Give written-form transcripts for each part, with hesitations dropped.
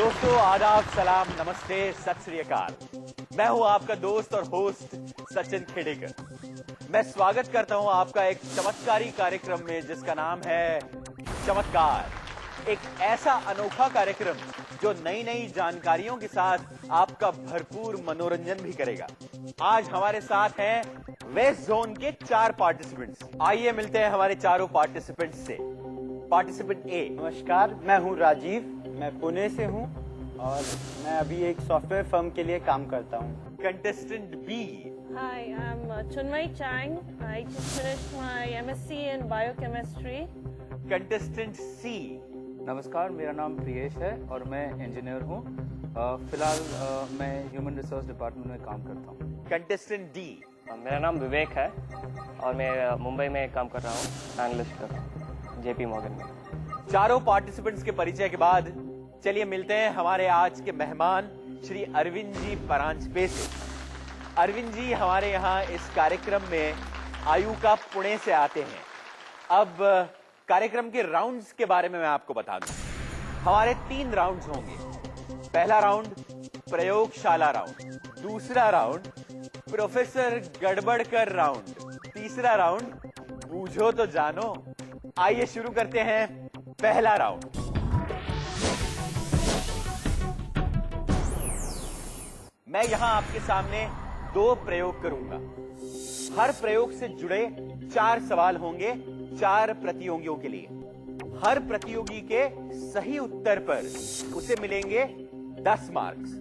दोस्तों, आदाब, सलाम, नमस्ते, सत श्री अकाल। मैं हूं आपका दोस्त और होस्ट सचिन खेडेकर। मैं स्वागत करता हूं आपका एक चमत्कारी कार्यक्रम में जिसका नाम है चमत्कार। एक ऐसा अनोखा कार्यक्रम जो नई नई जानकारियों के साथ आपका भरपूर मनोरंजन भी करेगा। आज हमारे साथ हैं वेस्ट जोन के 4 पार्टिसिपेंट्स। आइए मिलते हैं हमारे चारों पार्टिसिपेंट्स से। पार्टिसिपेंट ए। नमस्कार, मैं हूं राजीव, मैं पुणे से हूं और मैं अभी एक सॉफ्टवेयर फर्म के लिए काम करता हूं। Contestant B. Hi, I'm Chunmay Chang. I just finished my MSc in Biochemistry. Contestant C. नमस्कार, मेरा नाम प्रियेश है और मैं इंजीनियर हूँ। फिलहाल मैं ह्यूमन रिसोर्स डिपार्टमेंट में काम करता हूँ। Contestant D. मेरा नाम विवेक है और मैं मुंबई में काम कर रहा हूँ, एनालिस्ट कर रहा हूँ जेपी मॉर्गन में। चारों पार्टिसिपेंट्स के परिचय के बाद चलिए मिलते हैं हमारे आज के मेहमान श्री अरविंद जी परांजपे से। अरविंद जी हमारे यहाँ इस कार्यक्रम में आयुका पुणे से आते हैं। अब कार्यक्रम के राउंड्स के बारे में मैं आपको बता दूं। हमारे 3 राउंड्स होंगे। पहला राउंड प्रयोगशाला राउंड, दूसरा राउंड प्रोफेसर गड़बड़कर राउंड, तीसरा राउंड बूझो तो जानो। आइए शुरू करते हैं पहला राउंड। मैं यहां आपके सामने 2 प्रयोग करूंगा। हर प्रयोग से जुड़े 4 सवाल होंगे 4 प्रतियोगियों के लिए। हर प्रतियोगी के सही उत्तर पर उसे मिलेंगे 10 मार्क्स।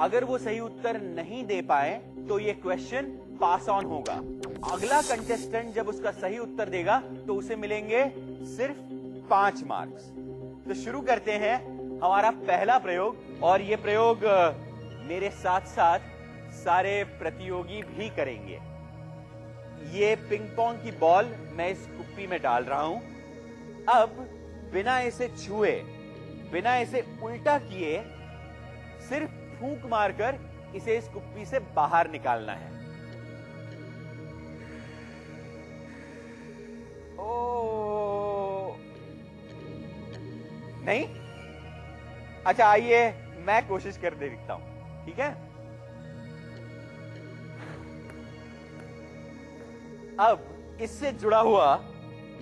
अगर वो सही उत्तर नहीं दे पाए तो ये क्वेश्चन पास ऑन होगा। अगला कंटेस्टेंट जब उसका सही उत्तर देगा तो उसे मिलेंगे सिर्फ 5 मार्क्स। तो शुरू करते हैं हमारा पहला प्रयोग, और ये प्रयोग मेरे साथ साथ सारे प्रतियोगी भी करेंगे। ये पिंग पोंग की बॉल मैं इस कुप्पी में डाल रहा हूं। अब बिना इसे छुए, बिना इसे उल्टा किए, सिर्फ फूंक मारकर इसे इस कुप्पी से बाहर निकालना है। ओ नहीं? अच्छा, आइए मैं कोशिश कर देखता हूं, ठीक है? अब इससे जुड़ा हुआ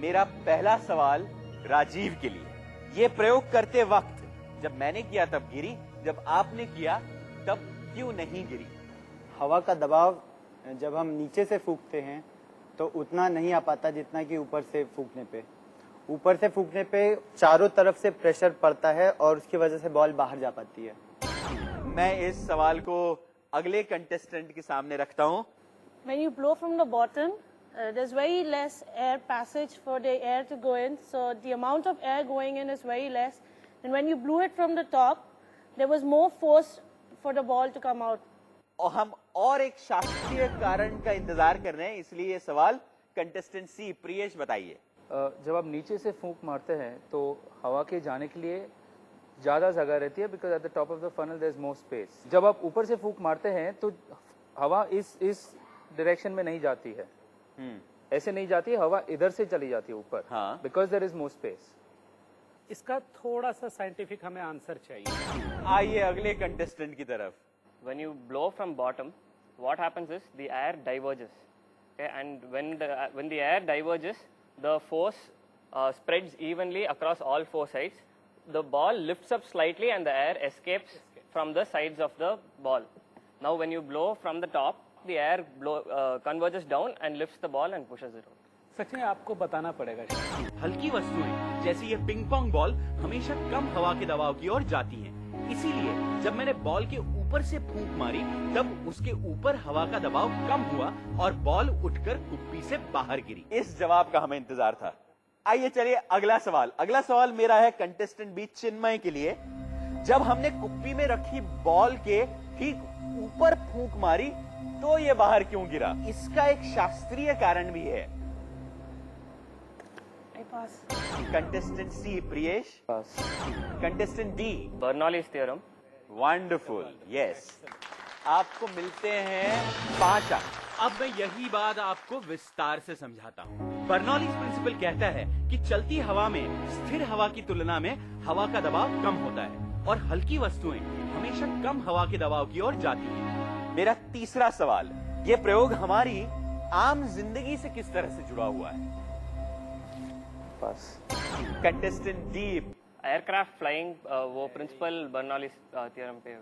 मेरा पहला सवाल राजीव के लिए। यह प्रयोग करते वक्त जब मैंने किया तब गिरी, जब आपने किया तब क्यों नहीं गिरी? हवा का दबाव जब हम नीचे से फूंकते हैं तो उतना नहीं आ पाता जितना कि ऊपर से फूंकने पे। ऊपर से फूंकने पे चारों तरफ से प्रेशर पड़ता है और उसकी वजह से बॉल बाहर जा पाती है। मैं इस सवाल को अगले कंटेस्टेंट के सामने रखता हूं। When you blow from the bottom, there's very less air passage for the air to go in, so the amount of air going in is very less. And when you blew it from the top, there was more force for the ball to come out. और हम और एक शास्त्रीय कारण का इंतजार कर रहे हैं, इसलिए ये सवाल कंटेस्टेंट सी प्रियेश बताइए। जब आप नीचे से फूंक मारते हैं तो हवा के जाने के लिए ज़्यादा जगह रहती है, because at the top of the funnel there is more space. जब आप ऊपर से फूंक मारते हैं तो हवा इस डायरेक्शन में नहीं जाती है, ऐसे नहीं जाती है, हवा इधर से चली जाती है ऊपर, because there is more space. इसका थोड़ा सा साइंटिफिक हमें आंसर चाहिए। आइए अगले कंटेस्टेंट की तरफ। When you blow from bottom, what happens is the air diverges, okay? And when the air diverges, the force spreads evenly across all 4 sides. The ball lifts up slightly and the air escapes from the sides of the ball. Now when you blow from the top, the air converges down and lifts the ball and pushes it out. सच में आपको बताना पड़ेगा। हल्की वस्तुएं जैसे ये ping pong ball हमेशा कम हवा के दबाव की ओर जाती हैं। इसीलिए जब मैंने बॉल के ऊपर से फूंक मारी तब उसके ऊपर हवा का दबाव कम हुआ और बॉल उठकर कुप्पी से बाहर गिरी। इस जवाब का हमें इंतजार था। आइए चलिए अगला सवाल। अगला सवाल मेरा है कंटेस्टेंट बी चिन्मय के लिए। जब हमने कुप्पी में रखी बॉल के ठीक ऊपर फूंक मारी तो ये बाहर क्यों गिरा? इसका एक शास्त्रीय कारण भी है। Contestant C Priyesh, contestant D Bernoulli's theorem. Wonderful, yes. आपको मिलते हैं 5 अंक। अब मैं यही बात आपको विस्तार से समझाता हूँ। बर्नौलीज प्रिंसिपल कहता है कि चलती हवा में स्थिर हवा की तुलना में हवा का दबाव कम होता है। और हल्की वस्तुएं हमेशा कम हवा के दबाव की ओर जाती हैं। मेरा तीसरा सवाल, ये प्रयोग हमारी आम जिंदगी से किस तरह से जुड़ा हुआ है? Pass. Contestant D. Aircraft flying वो प्रिंसिपल बर्नौलीज थ्योरम पे।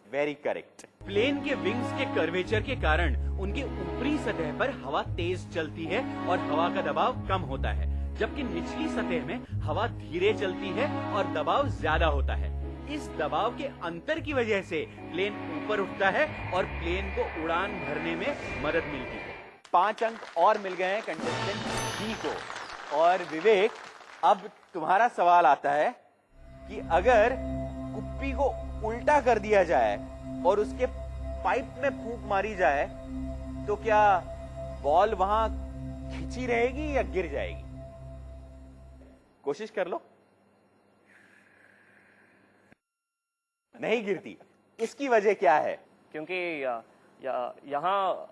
Very correct. प्लेन के विंग्स के कर्वेचर के कारण उनके ऊपरी सतह पर हवा तेज चलती है और हवा का दबाव कम होता है, जबकि निचली सतह में हवा धीरे चलती है और दबाव ज्यादा होता है। इस दबाव के अंतर की वजह से प्लेन ऊपर उठता है और प्लेन को उड़ान भरने में मदद मिलती है। 5 अंक और मिल गए हैं कंटेस्टेंट डी को। और विवेक, अब तुम्हारा सवाल आता है कि अगर कुप्पी को उल्टा कर दिया जाए और उसके पाइप में फूंक मारी जाए तो क्या बॉल वहां खिंची रहेगी या गिर जाएगी? कोशिश कर लो। नहीं गिरती। इसकी वजह क्या है? क्योंकि यहाँ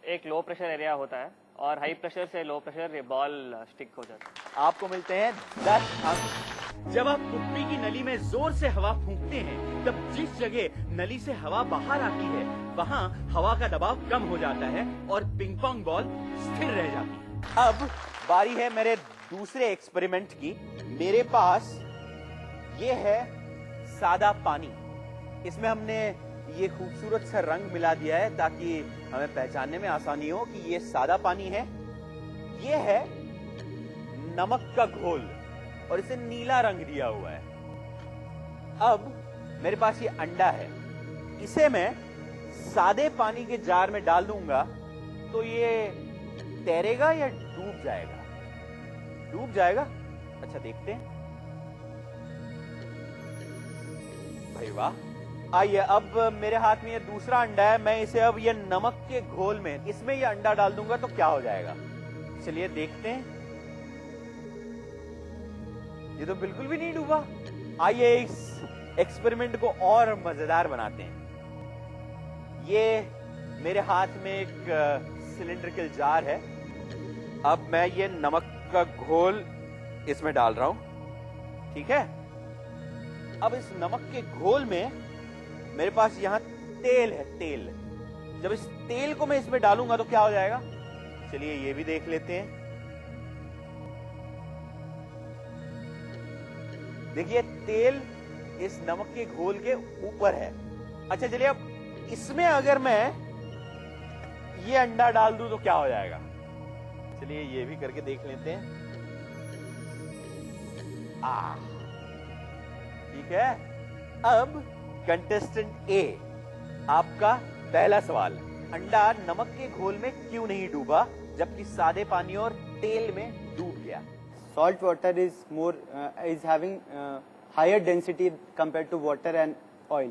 एक लो प्रेशर एरिया होता है और हाई प्रेशर से लो प्रेशर ये बॉल स्टिक हो जाता है। आपको मिलते हैं 10 अंक। जब आप कुप्पी की नली में जोर से हवा फूंकते हैं तब जिस जगह नली से हवा बाहर आती है वहां हवा का दबाव कम हो जाता है और पिंग पोंग बॉल स्थिर रह जाती है। अब बारी है मेरे दूसरे एक्सपेरिमेंट की। मेरे पास ये है सादा पानी। इसमें हमने ये खूबसूरत सा रंग मिला दिया है ताकि हमें पहचानने में आसानी हो कि ये सादा पानी है। ये है नमक का घोल और इसे नीला रंग दिया हुआ है। अब मेरे पास ये अंडा है। इसे मैं सादे पानी के जार में डाल दूंगा तो ये तैरेगा या डूब जाएगा? डूब जाएगा। अच्छा, देखते हैं। भाई वाह। आइए, अब मेरे हाथ में ये दूसरा अंडा है। मैं इसे अब ये नमक के घोल में इसमें ये अंडा डाल दूंगा तो क्या हो जाएगा? चलिए देखते हैं। ये तो बिल्कुल भी नहीं डूबा। आइए इस एक्सपेरिमेंट को और मजेदार बनाते हैं। ये मेरे हाथ में एक सिलिंड्रिकल जार है। अब मैं ये नमक का घोल इसमें डाल रहा हूं। ठीक है। अब इस नमक के घोल में मेरे पास यहां तेल है। तेल, जब इस तेल को मैं इसमें डालूंगा तो क्या हो जाएगा? चलिए ये भी देख लेते हैं। देखिए, तेल इस नमक के घोल के ऊपर है। अच्छा, चलिए अब इसमें अगर मैं ये अंडा डाल दूं तो क्या हो जाएगा? चलिए ये भी करके देख लेते हैं। ठीक है। अब कंटेस्टेंट ए, आपका पहला सवाल। अंडा नमक के घोल में क्यों नहीं डूबा जबकि सादे पानी और तेल में डूब गया? Salt water is having higher density compared to water and oil.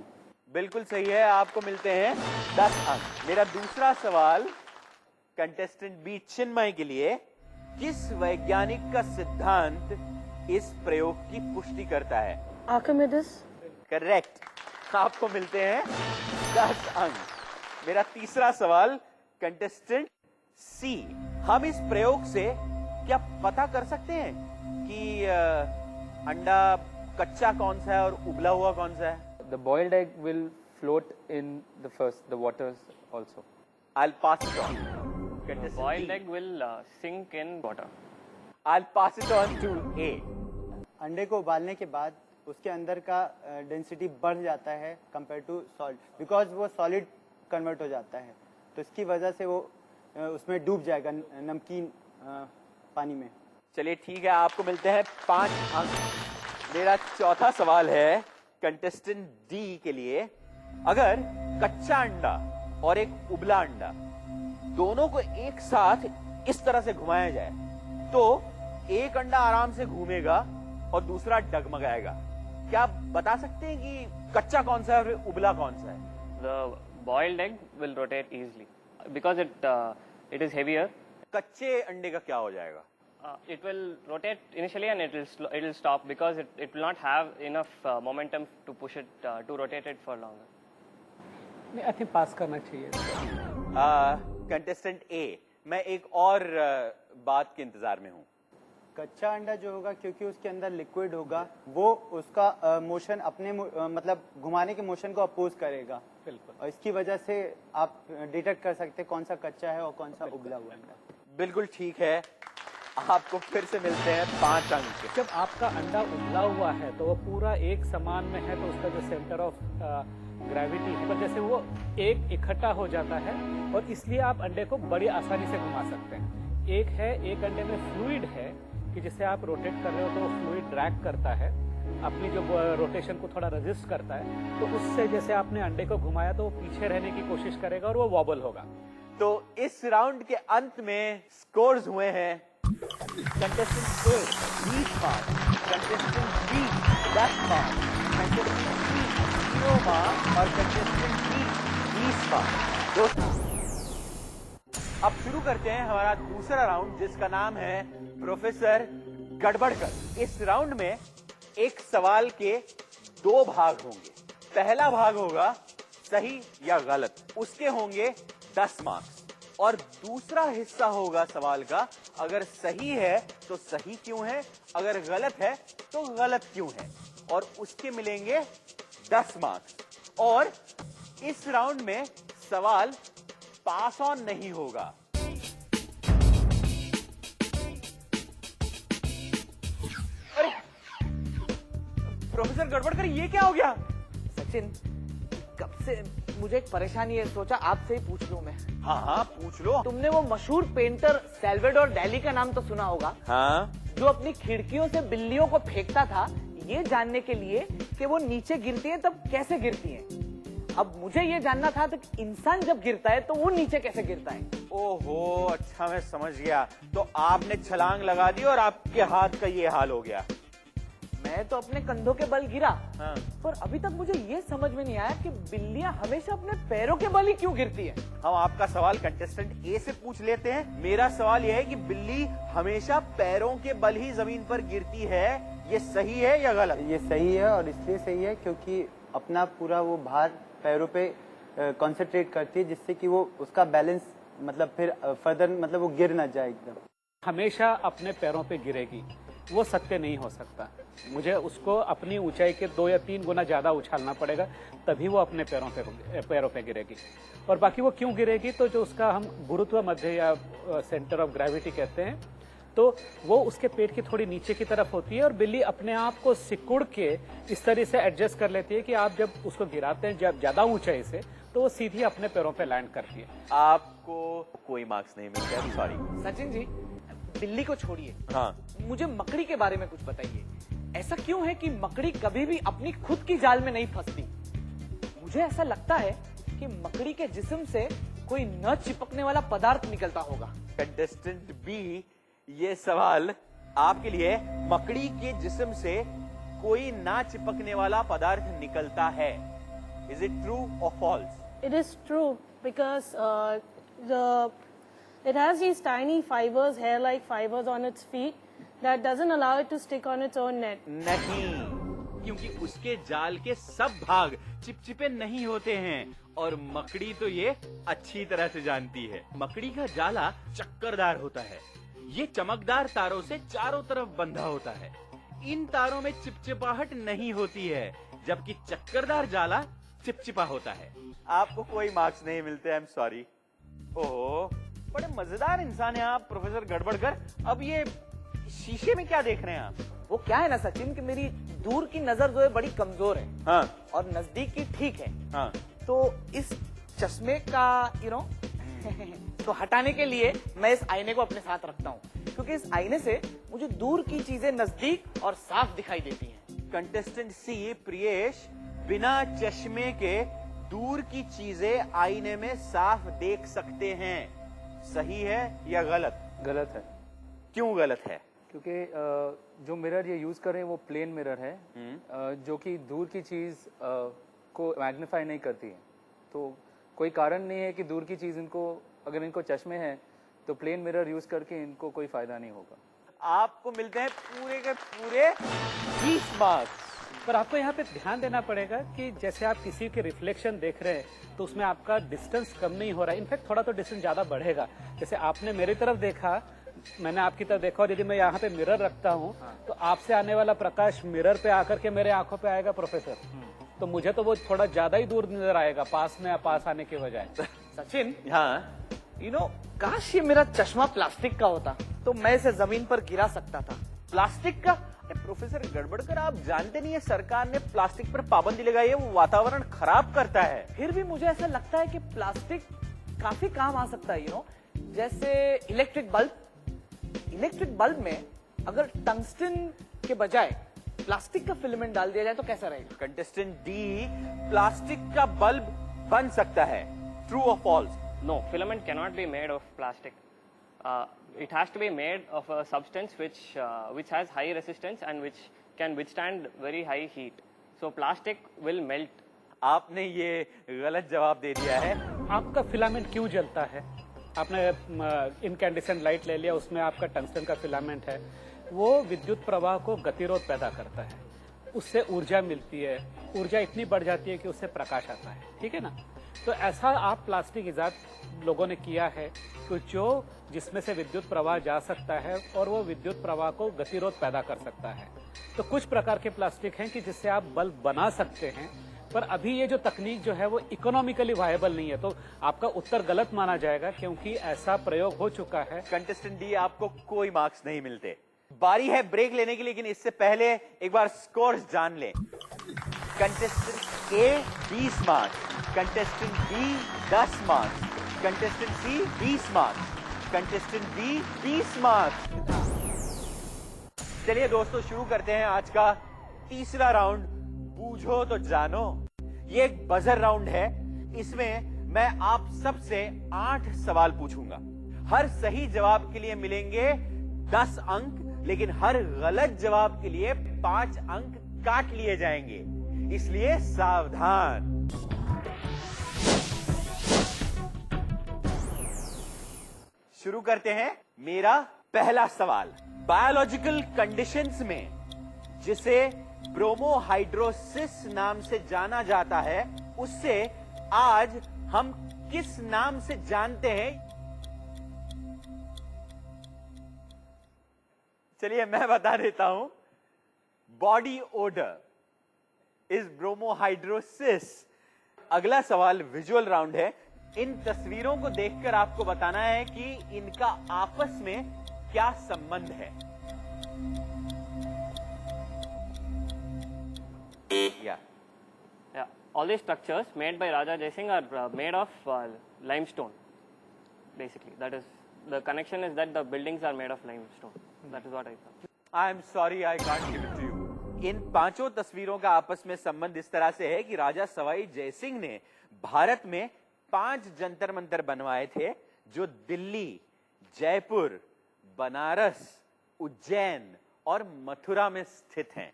बिल्कुल सही है। आपको मिलते हैं 10 अंक। मेरा दूसरा सवाल कंटेस्टेंट बी चिन्मय के लिए। किस वैज्ञानिक का सिद्धांत इस प्रयोग की पुष्टि करता है? Archimedes. करेक्ट। आपको मिलते हैं 10 अंक। मेरा तीसरा सवाल कंटेस्टेंट सी। हम इस प्रयोग से क्या पता कर सकते हैं कि अंडा कच्चा कौन सा है और उबला हुआ कौन सा है? The boiled egg will float in the waters also. I'll pass it on. Contestant Boiled B. egg will sink in water. I'll pass it on to A. अंडे को उबालने के बाद उसके अंदर का डेंसिटी बढ़ जाता है कंपेयर टू सॉल्ट, बिकॉज वो सॉलिड कन्वर्ट हो जाता है, तो इसकी वजह से वो उसमें डूब जाएगा नमकीन पानी में। चलिए ठीक है, आपको मिलते हैं 5 अंक। मेरा चौथा सवाल है कंटेस्टेंट डी के लिए। अगर कच्चा अंडा और एक उबला अंडा दोनों को एक साथ इस तरह से घुमाया जाए तो एक अंडा आराम से घूमेगा और दूसरा डगमगाएगा। क्या आप बता सकते हैं कि कच्चा कौन सा है और उबला कौन सा है? The boiled egg will rotate easily because it is heavier. कच्चे अंडे का क्या हो जाएगा? It will rotate initially and it will stop because it will not have enough momentum to push it to rotate it for longer. नहीं, I think पास करना चाहिए। Contestant ए, मैं एक और बात के इंतजार में हूं। कच्चा अंडा जो होगा, क्योंकि उसके अंदर लिक्विड होगा, वो उसका मोशन अपने मतलब घुमाने के मोशन को अपोज करेगा। बिल्कुल। और इसकी वजह से आप डिटेक्ट कर सकते हैं कौन सा कच्चा है और कौन सा उबला हुआ अंडा। बिल्कुल ठीक है, आपको फिर से मिलते हैं 5 अंक। जब आपका अंडा उबला हुआ है तो वो पूरा एक समान में है, तो उसका जो सेंटर ऑफ ग्रेविटी है, पर जैसे वो एक इकट्ठा हो जाता है और इसलिए आप अंडे को बड़ी आसानी से घुमा सकते हैं। एक अंडे में फ्लूइड है कि जिसे आप रोटेट कर रहे हो तो वो फ्लूइड ड्रैग करता है, अपनी जो रोटेशन को थोड़ा रेजिस्ट करता है, तो उससे जैसे आपने अंडे को घुमाया तो वो पीछे रहने की कोशिश करेगा और वो वॉबल होगा। तो इस राउंड के अंत में स्कोर्स हुए हैं contestant A 20 marks, contestant B 10 marks, contestant C 0 marks और कंटेस्टेंट डी 20 मार्क्स। अब शुरू करते हैं हमारा दूसरा राउंड, जिसका नाम है प्रोफेसर गड़बड़कर। इस राउंड में एक सवाल के 2 भाग होंगे। पहला भाग होगा सही या गलत, उसके होंगे 10 मार्क्स, और दूसरा हिस्सा होगा सवाल का, अगर सही है तो सही क्यों है, अगर गलत है तो गलत क्यों है, और उसके मिलेंगे 10 मार्क्स। और इस राउंड में सवाल पास ऑन नहीं होगा। अरे प्रोफेसर गड़बड़कर, ये क्या हो गया? सचिन, कब से मुझे एक परेशानी है, सोचा आपसे ही पूछ लूं मैं। हाँ पूछ लो। तुमने वो मशहूर पेंटर सैल्वाडोर डैली का नाम तो सुना होगा, हाँ, जो अपनी खिड़कियों से बिल्लियों को फेंकता था ये जानने के लिए कि वो नीचे गिरती है तब कैसे गिरती है। अब मुझे ये जानना था कि इंसान जब गिरता है तो वो नीचे कैसे गिरता है। ओहो, अच्छा मैं समझ गया। तो आपने छलांग लगा दी और आपके हाथ का ये हाल हो गया। मैं तो अपने कंधों के बल गिरा, हाँ। पर अभी तक मुझे ये समझ में नहीं आया कि बिल्लियां हमेशा अपने पैरों के बल ही क्यों गिरती है। हम आपका सवाल कंटेस्टेंट ए से पूछ लेते हैं। मेरा सवाल यह है कि बिल्ली हमेशा पैरों के बल ही जमीन पर गिरती है, ये सही है या गलत? ये सही है, और इसलिए सही है क्योंकि अपना पूरा वो भार पैरों पे कंसंट्रेट करती है, जिससे कि वो उसका बैलेंस मतलब फिर फर्दर मतलब वो गिर ना जाए एकदम। हमेशा अपने पैरों पे गिरेगी, वो सत्य नहीं हो सकता। मुझे उसको अपनी ऊंचाई के 2 या 3 गुना ज्यादा उछालना पड़ेगा, तभी वो अपने पैरों पे गिरेगी। और बाकी वो क्यों गिरेगी, तो जो उसका हम गुरुत्व मध्य या सेंटर ऑफ ग्रेविटी कहते हैं, तो वो उसके पेट की थोड़ी नीचे की तरफ होती है, और बिल्ली अपने आप को सिकुड़ के इस तरह से एडजस्ट कर लेती है कि आप जब उसको गिराते हैं जब ज्यादा ऊंचाई से, तो वो सीधी अपने पैरों पे लैंड करती है। आपको कोई मार्क्स नहीं मिलते, सॉरी। सचिन जी, बिल्ली को छोड़िए, हाँ, मुझे मकड़ी के बारे में कुछ बताइए। ऐसा क्यों है कि मकड़ी कभी भी अपनी खुद की जाल में नहीं फंसती? मुझे ऐसा लगता है कि मकड़ी के जिस्म से कोई न चिपकने वाला पदार्थ निकलता होगा। कंटेस्टेंट बी, ये सवाल आपके लिए। मकड़ी के जिस्म से कोई ना चिपकने वाला पदार्थ निकलता है, इज इट ट्रू और false? It is true because it has these tiny fibers, hair-like fibers on its feet that doesn't allow it to stick on its own net. नहीं, क्योंकि उसके जाल के सब भाग चिपचिपे नहीं होते हैं, और मकड़ी तो ये अच्छी तरह से जानती है। मकड़ी का जाला चक्करदार होता है, ये चमकदार तारों से चारों तरफ बंधा होता है। इन तारों में चिपचिपाहट नहीं होती है, जबकि चक्करदार जाला चिपचिपा होता है। आपको कोई मार्क्स नहीं मिलते, आई एम सॉरी। ओहो, बड़े मजेदार इंसान है आप प्रोफेसर गड़बड़कर। अब ये शीशे में क्या देख रहे हैं आप? वो क्या है ना सचिन, कि मेरी दूर की नजर जो है बड़ी कमजोर है, हाँ, और नजदीक की ठीक है। हाँ, तो इस चश्मे का तो हटाने के लिए मैं इस आईने को अपने साथ रखता हूँ, क्योंकि इस आईने से मुझे दूर की चीजें नजदीक और साफ दिखाई देती हैं। कंटेस्टेंट सी प्रियेश, बिना चश्मे के दूर की चीजें आईने में साफ देख सकते हैं, सही है या गलत? गलत है, क्यों गलत है? क्योंकि जो मिरर ये यूज कर रहे हैं वो प्लेन मिरर है, जो कि दूर की चीज को मैग्नीफाई नहीं करती है। तो कोई कारण नहीं है कि दूर की चीज इनको, अगर इनको चश्मे हैं तो प्लेन मिरर यूज करके इनको कोई फायदा नहीं होगा। आपको मिलते हैं पूरे के पूरे 20 मार्क्स। पर आपको यहाँ पे ध्यान देना पड़ेगा कि जैसे आप किसी के रिफ्लेक्शन देख रहे हैं तो उसमें आपका डिस्टेंस कम नहीं हो रहा है, इनफैक्ट थोड़ा तो डिस्टेंस ज्यादा बढ़ेगा। जैसे आपने मेरी तरफ देखा मैंने आपकी तरफ देखा और यदि मैं यहाँ पे मिरर रखता हूँ तो आपसे आने वाला प्रकाश मिरर पे आकर के मेरे आंखों पे आएगा प्रोफेसर, तो मुझे तो वो थोड़ा ज्यादा ही दूर नजर आएगा पास में, पास आने के बजाय। सचिन, हाँ, काश ये मेरा चश्मा प्लास्टिक का होता तो मैं इसे जमीन पर गिरा सकता था। प्लास्टिक का? अरे प्रोफेसर गड़बड़कर, आप जानते नहीं है सरकार ने प्लास्टिक पर पाबंदी लगाई है, वो वातावरण खराब करता है। फिर भी मुझे ऐसा लगता है कि प्लास्टिक काफी काम आ सकता है, जैसे इलेक्ट्रिक बल्ब में अगर टंगस्टन के बजाय प्लास्टिक का फिलामेंट डाल दिया जाए तो कैसा रहेगा? कंटेस्टेंट डी, प्लास्टिक का बल्ब बन सकता है, ट्रू और false? No, filament cannot be made of plastic. It has to be made of a substance which has high resistance and which can withstand very high heat. So plastic will melt. आपने ये गलत जवाब दे दिया है। आपका filament क्यों जलता है? आपने इनकैंडेसेंट लाइट ले लिया, उसमें आपका टंगस्टन का फिलामेंट है, वो विद्युत प्रवाह को गतिरोध पैदा करता है, उससे ऊर्जा मिलती है, ऊर्जा इतनी बढ़ जाती है कि उससे प्रकाश आता है, ठीक है ना? तो ऐसा आप प्लास्टिक इजाद लोगों ने किया है कि जिसमें से विद्युत प्रवाह जा सकता है और वो विद्युत प्रवाह को गतिरोध पैदा कर सकता है। तो कुछ प्रकार के प्लास्टिक हैं कि जिससे आप बल्ब बना सकते हैं, पर अभी ये जो तकनीक जो है वो इकोनॉमिकली वायबल नहीं है, तो आपका उत्तर गलत माना जाएगा क्योंकि ऐसा प्रयोग हो चुका है। कंटेस्टेंट डी, आपको कोई मार्क्स नहीं मिलते। बारी है ब्रेक लेने की, लेकिन इससे पहले एक बार स्कोर्स जान लें। Contestant A 20 marks, contestant B 10 marks, contestant C 20 marks, contestant D 20 marks. चलिए दोस्तों, शुरू करते हैं आज का तीसरा राउंड, बूझो तो जानो। ये एक बजर राउंड है, इसमें मैं आप सबसे 8 सवाल पूछूंगा। हर सही जवाब के लिए मिलेंगे 10 अंक, लेकिन हर गलत जवाब के लिए 5 अंक काट लिए जाएंगे, इसलिए सावधान। शुरू करते हैं। मेरा पहला सवाल, बायोलॉजिकल कंडीशंस में जिसे ब्रोमोहाइड्रोसिस नाम से जाना जाता है, उससे आज हम किस नाम से जानते हैं? चलिए मैं बता देता हूं, बॉडी ओडर इज ब्रोमोहाइड्रोसिस। अगला सवाल विजुअल राउंड है। इन तस्वीरों को देखकर आपको बताना है कि इनका आपस में क्या संबंध है। Yeah, all these structures made by Raja Jaisingh are made of limestone. Basically, that is the connection is that the buildings are made of limestone. That is what I thought. I am sorry, I can't give it to you. इन पांचों तस्वीरों का आपस में संबंध इस तरह से है कि राजा सवाई जयसिंह ने भारत में 5 जंतर मंतर बनवाए थे, जो दिल्ली, जयपुर, बनारस, उज्जैन और मथुरा में स्थित हैं।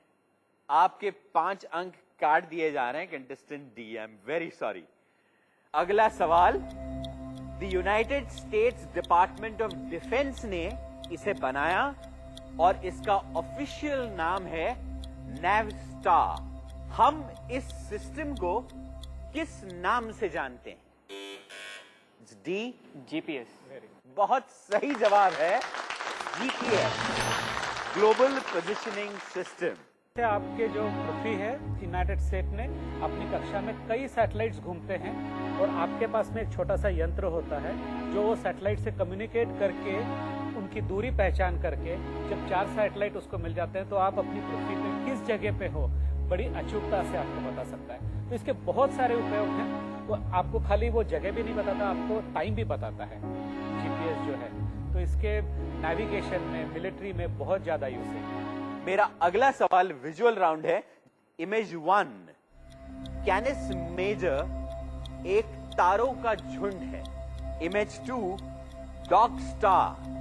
आपके 5 अंक काट दिए जा रहे हैं contestant D. I am very sorry. अगला सवाल, the United states department of defence ने इसे बनाया और इसका ऑफिशियल नाम है नेवस्टार। हम इस सिस्टम को किस नाम से जानते हैं? D, GPS. बहुत सही जवाब है, जीपीएस, ग्लोबल पोजिशनिंग सिस्टम। आपके जो पृथ्वी है, यूनाइटेड स्टेट ने अपनी कक्षा में कई सैटेलाइट्स घूमते हैं और आपके पास में एक छोटा सा यंत्र होता है जो वो सैटेलाइट से कम्युनिकेट करके उनकी दूरी पहचान करके जब 4 सैटेलाइट उसको मिल जाते हैं तो आप अपनी पृथ्वी पे किस जगह पे हो बड़ी अचूकता से आपको बता सकता है। तो इसके बहुत सारे उपयोग हैं। तो आपको खाली वो जगह भी नहीं बताता, आपको टाइम भी बताता है जीपीएस जो है। तो इसके नेविगेशन में, मिलिट्री में बहुत ज्यादा यूज है। मेरा अगला सवाल विजुअल राउंड है। इमेज 1, कैनिस मेजर एक तारों का झुंड है। इमेज 2, डॉग स्टार,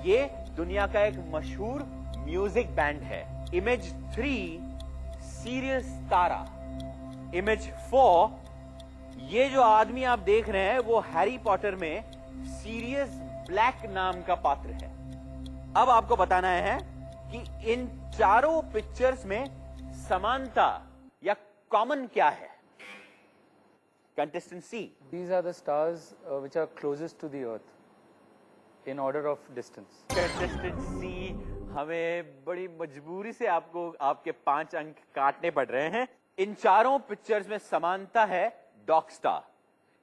ये दुनिया का एक मशहूर म्यूजिक बैंड है। इमेज 3, सीरियस तारा। इमेज 4, ये जो आदमी आप देख रहे हैं वो हैरी पॉटर में सीरियस ब्लैक नाम का पात्र है। अब आपको बताना है कि इन चारों पिक्चर्स में समानता या कॉमन क्या है? Contestant C, These are the stars which are closest to the earth. in order of distance. Contestant C, हमें बड़ी मजबूरी से आपको आपके 5 अंक काटने पड़ रहे हैं। इन चारों पिक्चर्स में समानता है डॉग स्टार,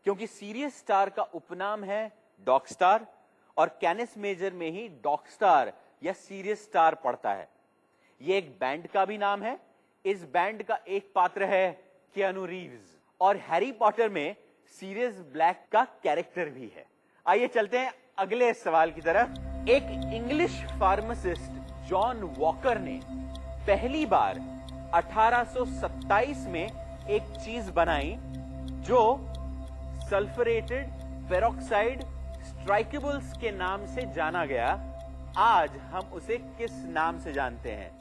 क्योंकि सीरियस स्टार का उपनाम है डॉग स्टार और कैनिस मेजर में ही डॉग स्टार या सीरियस स्टार पड़ता है। ये एक बैंड का भी नाम है। इस बैंड का एक पात्र है कियानू रीव्स और हैरी पॉटर में सीरियस ब्लैक का कैरेक्टर भी है। आइए चलते हैं अगले सवाल की तरफ। एक इंग्लिश फार्मासिस्ट जॉन वॉकर ने पहली बार 1827 में एक चीज बनाई जो सल्फरेटेड पेरोक्साइड स्ट्राइकेबल्स के नाम से जाना गया। आज हम उसे किस नाम से जानते हैं?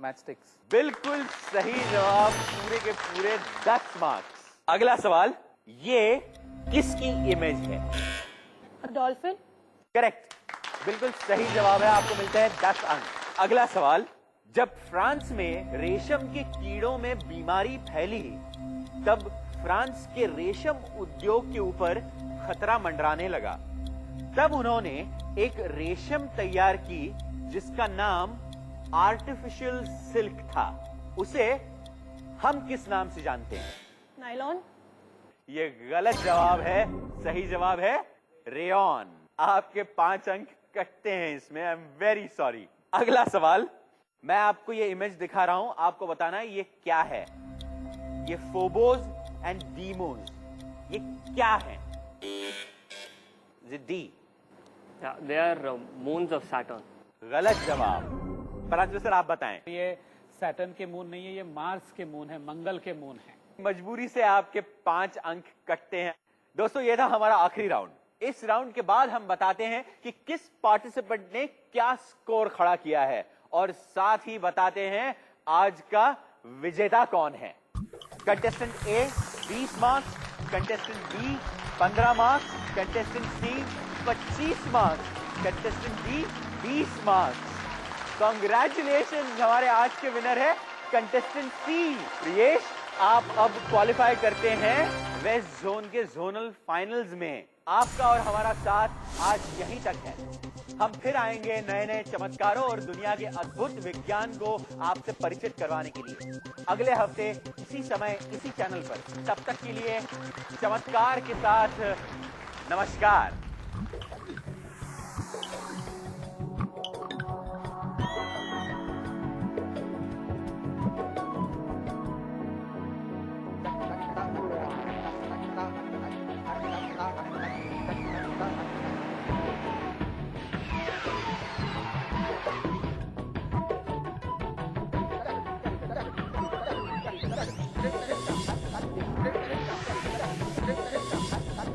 Matchsticks. बिल्कुल सही जवाब, पूरे के पूरे 10 मार्क्स। अगला सवाल, ये किसकी इमेज है? A dolphin? करेक्ट, बिल्कुल सही जवाब है, आपको मिलते हैं 10 अंक। अगला सवाल, जब फ्रांस में रेशम के कीड़ों में बीमारी फैली तब फ्रांस के रेशम उद्योग के ऊपर खतरा मंडराने लगा। तब उन्होंने एक रेशम तैयार की जिसका नाम आर्टिफिशियल सिल्क था। उसे हम किस नाम से जानते हैं? Nylon? ये गलत जवाब है, सही जवाब है रेयॉन। आपके 5 अंक कटते हैं इसमें, आई एम वेरी सॉरी। अगला सवाल, मैं आपको ये इमेज दिखा रहा हूं, आपको बताना है ये क्या है। ये फोबोस एंड डीमोस, ये क्या है? D. Yeah, they are moons of Saturn. गलत जवाब। परांजपे सर आप बताएं। ये सैटर्न के मून नहीं है, ये मार्स के मून है, मंगल के मून है। मजबूरी से आपके 5 अंक कटते हैं। दोस्तों, ये था हमारा आखिरी राउंड। इस राउंड के बाद हम बताते हैं कि किस पार्टिसिपेंट ने क्या स्कोर खड़ा किया है और साथ ही बताते हैं आज का विजेता कौन है। Contestant A 20 marks, contestant B 15 marks, contestant C 25 marks, contestant D 20 marks. Congratulation, हमारे आज के विनर है कंटेस्टेंट सी। प्रियेश, आप अब क्वालिफाई करते हैं वेस्ट जोन के जोनल फाइनल्स में। आपका और हमारा साथ आज यहीं तक है। हम फिर आएंगे नए नए चमत्कारों और दुनिया के अद्भुत विज्ञान को आपसे परिचित करवाने के लिए अगले हफ्ते इसी समय इसी चैनल पर। तब तक के लिए चमत्कार के साथ नमस्कार।